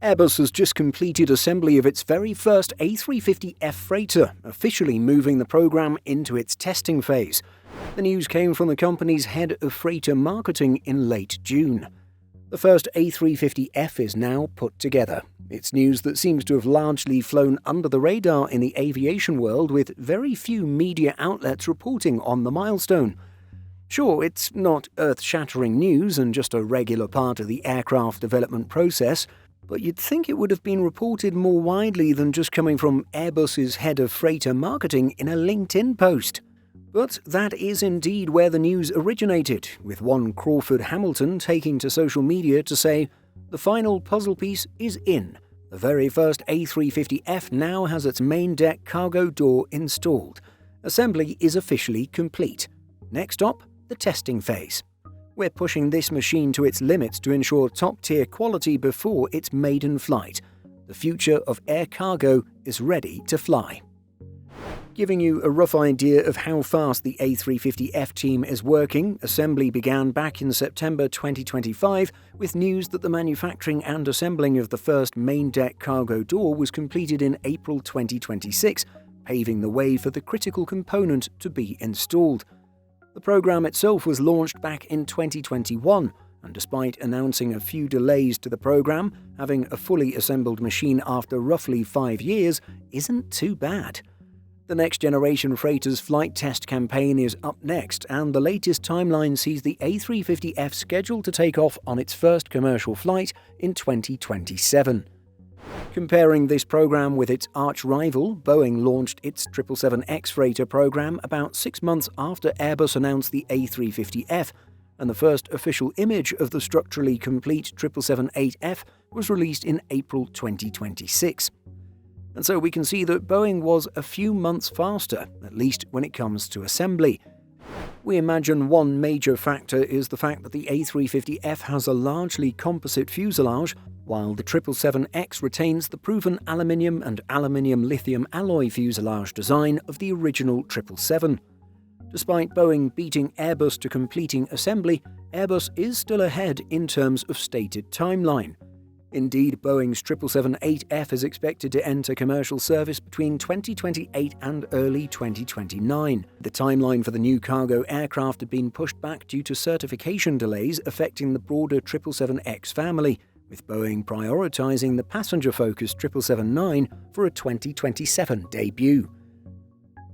Airbus has just completed assembly of its very first A350F freighter, officially moving the program into its testing phase. The news came from the company's head of freighter marketing in late June. The first A350F is now put together. It's news that seems to have largely flown under the radar in the aviation world, with very few media outlets reporting on the milestone. Sure, it's not earth-shattering news and just a regular part of the aircraft development process, but you'd think it would have been reported more widely than just coming from Airbus's head of freighter marketing in a LinkedIn post. But that is indeed where the news originated, with one Crawford Hamilton taking to social media to say, "The final puzzle piece is in. The very first A350F now has its main deck cargo door installed. Assembly is officially complete. Next stop, the testing phase. We're pushing this machine to its limits to ensure top-tier quality before its maiden flight. The future of air cargo is ready to fly." Giving you a rough idea of how fast the A350F team is working, assembly began back in September 2025 with news that the manufacturing and assembling of the first main deck cargo door was completed in April 2026, paving the way for the critical component to be installed. The program itself was launched back in 2021, and despite announcing a few delays to the program, having a fully assembled machine after roughly 5 years isn't too bad. The Next Generation Freighters flight test campaign is up next, and the latest timeline sees the A350F scheduled to take off on its first commercial flight in 2027. Comparing this program with its arch-rival, Boeing launched its 777X freighter program about 6 months after Airbus announced the A350F, and the first official image of the structurally complete 777-8F was released in April 2026. And so we can see that Boeing was a few months faster, at least when it comes to assembly. We imagine one major factor is the fact that the A350F has a largely composite fuselage, while the 777X retains the proven aluminium and aluminium-lithium alloy fuselage design of the original 777. Despite Boeing beating Airbus to completing assembly, Airbus is still ahead in terms of stated timeline. Indeed, Boeing's 777-8F is expected to enter commercial service between 2028 and early 2029. The timeline for the new cargo aircraft had been pushed back due to certification delays affecting the broader 777X family, with Boeing prioritizing the passenger-focused 777-9 for a 2027 debut.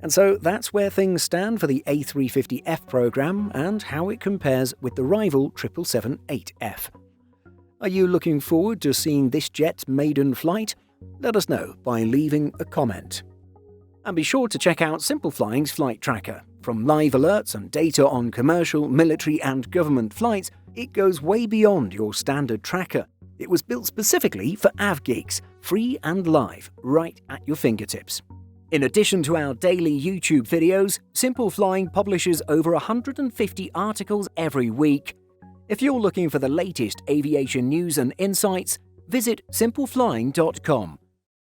And so that's where things stand for the A350F program and how it compares with the rival 777-8F. Are you looking forward to seeing this jet's maiden flight? Let us know by leaving a comment. And be sure to check out Simple Flying's flight tracker. From live alerts and data on commercial, military and government flights, it goes way beyond your standard tracker. It was built specifically for AvGeeks, free and live, right at your fingertips. In addition to our daily YouTube videos, Simple Flying publishes over 150 articles every week. If you're looking for the latest aviation news and insights, visit simpleflying.com.